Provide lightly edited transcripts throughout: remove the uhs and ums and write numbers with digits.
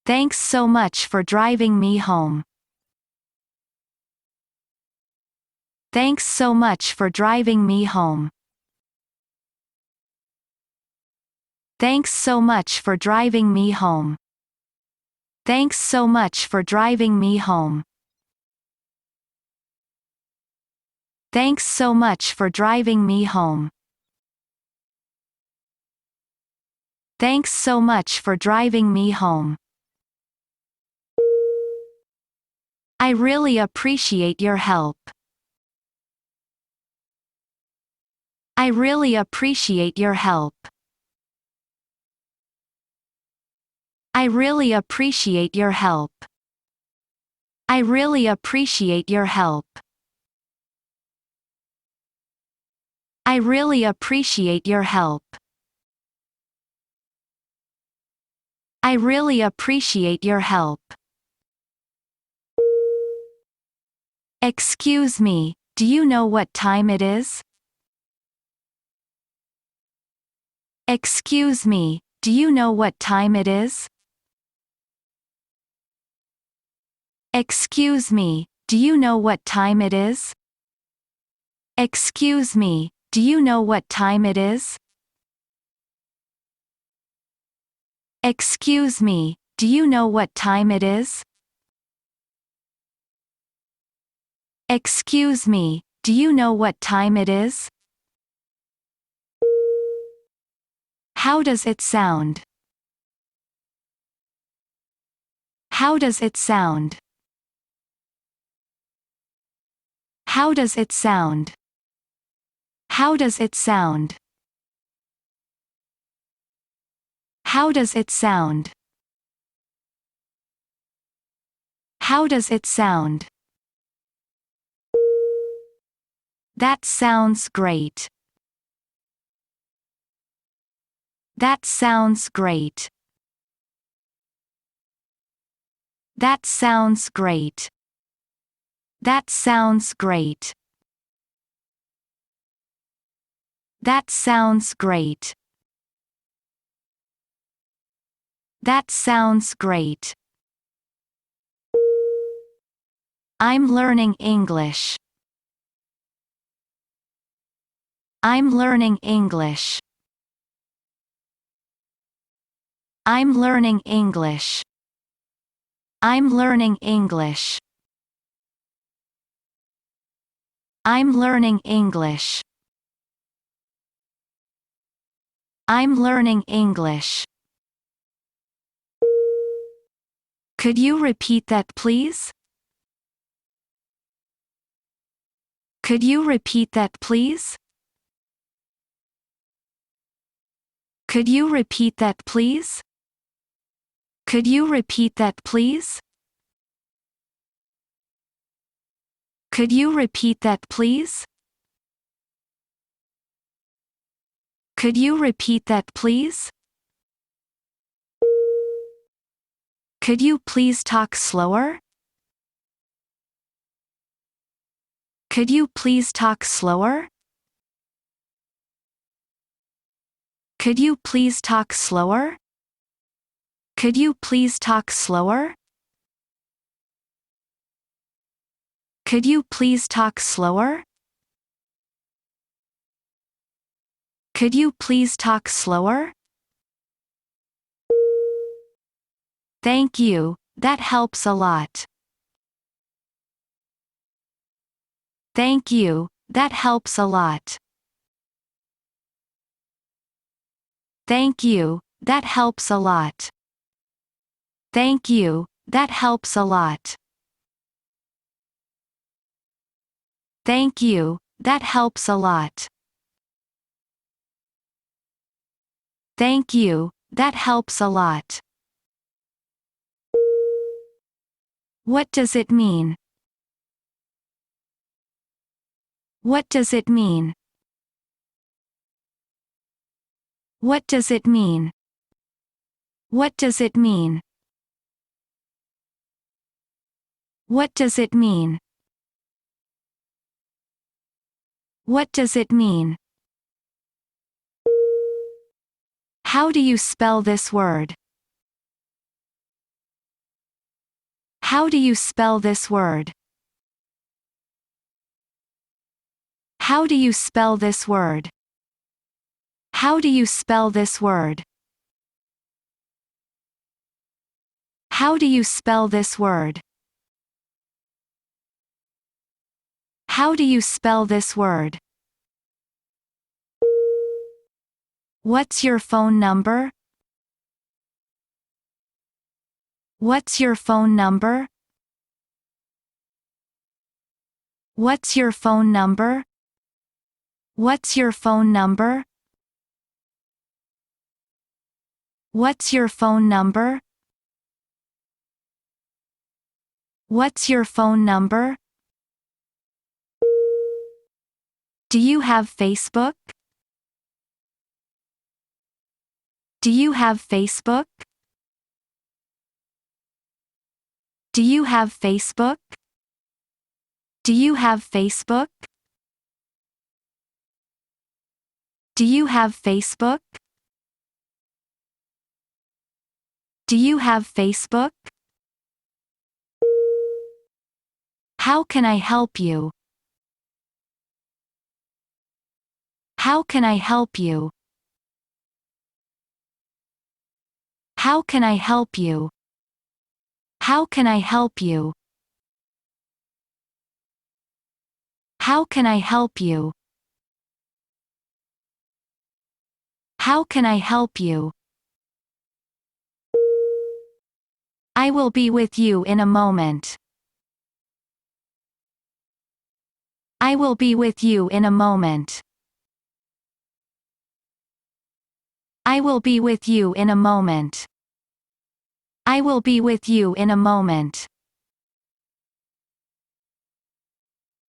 Thanks so much for driving me home. Thanks so much for driving me home. Thanks so much for driving me home. Thanks so much for driving me home. Thanks so much for driving me home. Thanks so much for driving me home. I really appreciate your help. I really appreciate your help. I really appreciate your help. I really appreciate your help. I really appreciate your help. I really appreciate your help. Excuse me, do you know what time it is? Excuse me, do you know what time it is? Excuse me, do you know what time it is? Excuse me, do you know what time it is? Excuse me, do you know what time it is? Excuse me, do you know what time it is? How does it sound? How does it sound? How does it sound? How does it sound? How does it sound? How does it sound? That sounds great. That sounds great. That sounds great. That sounds great. That sounds great. That sounds great. I'm learning English. I'm learning English. I'm learning English. I'm learning English. I'm learning English. I'm learning English. Could you repeat that, please? Could you repeat that, please? Could you repeat that, please? Could you repeat that, please? Could you repeat that, please? Could you repeat that, please? Could you please talk slower? Could you please talk slower? Could you please talk slower? Could you please talk slower? Could you please talk slower? Could you please talk slower? Thank you, that helps a lot. Thank you, that helps a lot. Thank you, that helps a lot. Thank you, that helps a lot. Thank you, that helps a lot. Thank you, that helps a lot. What does it mean? What does it mean? What does it mean? What does it mean? What does it mean? What does it mean? How do you spell this word? How do you spell this word? How do you spell this word? How do you spell this word? How do you spell this word? How do you spell this word? What's your phone number? What's your phone number? What's your phone number? What's your phone number? What's your phone number? What's your phone number? Do you have Facebook? Do you have Facebook? Do you have Facebook? Do you have Facebook? Do you have Facebook? Do you have Facebook? How can I help you? How can I help you? How can I help you? How can I help you? How can I help you? How can I help you? I will be with you in a moment. I will be with you in a moment. I will be with you in a moment. I will be with you in a moment.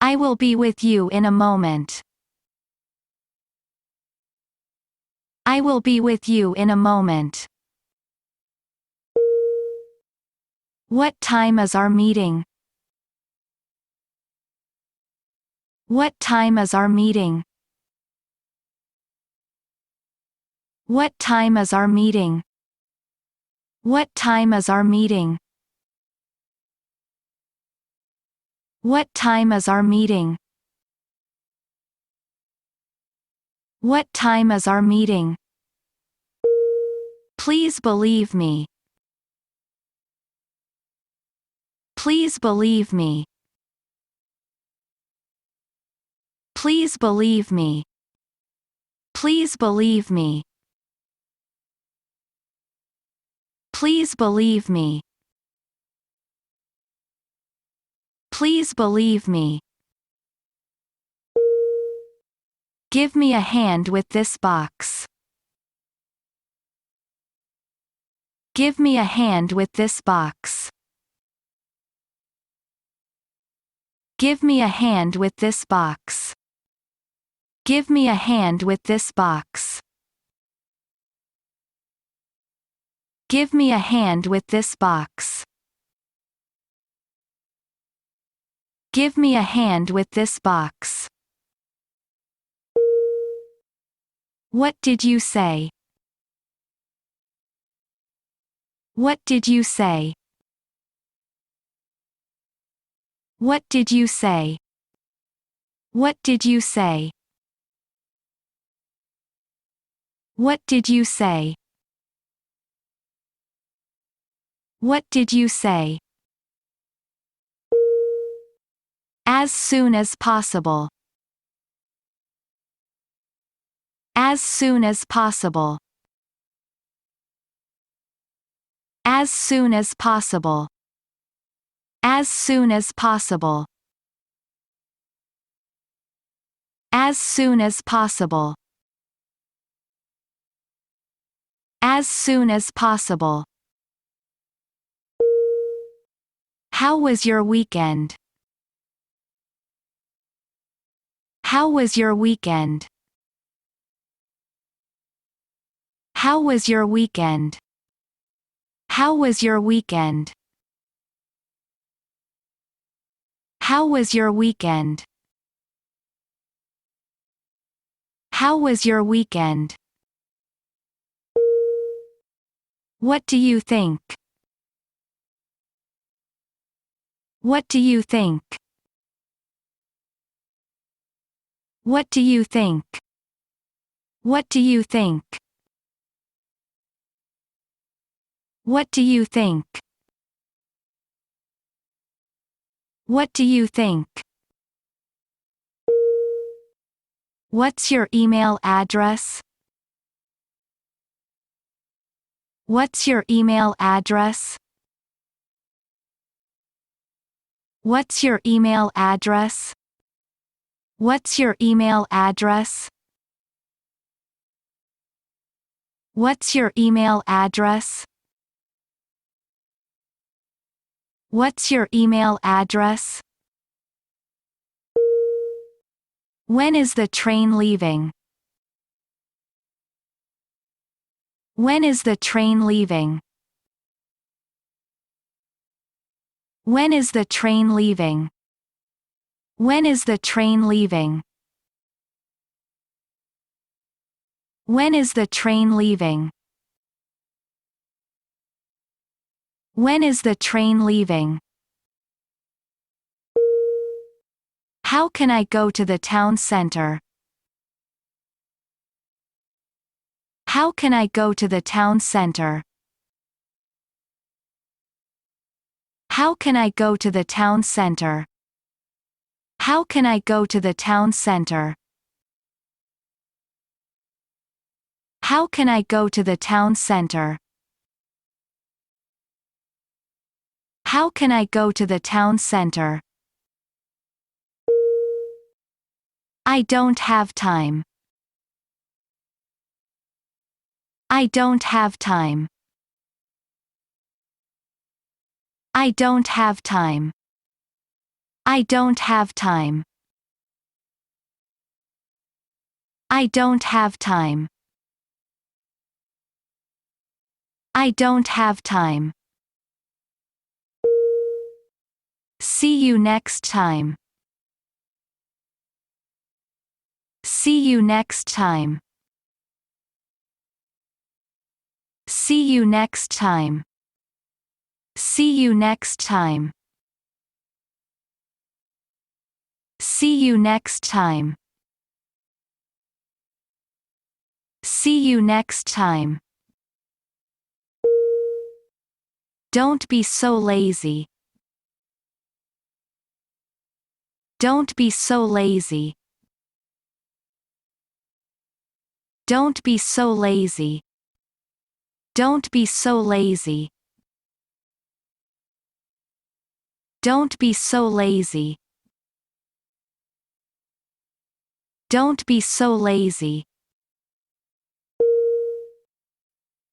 I will be with you in a moment. I will be with you in a moment. What time is our meeting? What time is our meeting? What time is our meeting? What time is our meeting? What time is our meeting? What time is our meeting? Please believe me. Please believe me. Please believe me. Please believe me. Please believe me. Please believe me. Give me a hand with this box. Give me a hand with this box. Give me a hand with this box. Give me a hand with this box. Give me a hand with this box. Give me a hand with this box. What did you say? What did you say? What did you say? What did you say? What did you say? What did you say? As soon as possible. As soon as possible. As soon as possible. As soon as possible. As soon as possible. As soon as possible. How was your weekend? How was your weekend? How was your weekend? How was your weekend? How was your weekend? How was your weekend? What do you think? What do you think? What do you think? What do you think? What do you think? What do you think? What's your email address? What's your email address? What's your email address? What's your email address? What's your email address? What's your email address? When is the train leaving? When is the train leaving? When is the train leaving? When is the train leaving? When is the train leaving? When is the train leaving? How can I go to the town center? How can I go to the town center? How can I go to the town center? How can I go to the town center? How can I go to the town center? How can I go to the town center? I don't have time. I don't have time. I don't have time. I don't have time. I don't have time. I don't have time. See you next time. See you next time. See you next time. See you next time. See you next time. See you next time. Don't be so lazy. Don't be so lazy. Don't be so lazy. Don't be so lazy. Don't be so lazy. Don't be so lazy.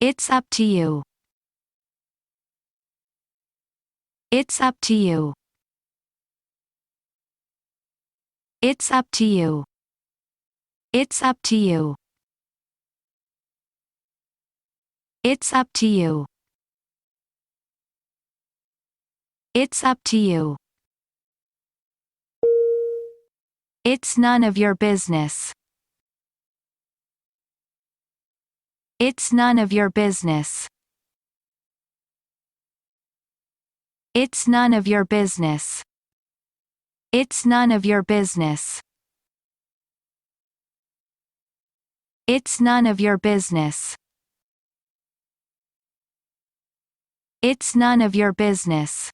It's up to you. It's up to you. It's up to you. It's up to you. It's up to you. It's up to you. It's none of your business. It's none of your business. It's none of your business. It's none of your business. It's none of your business. It's none of your business.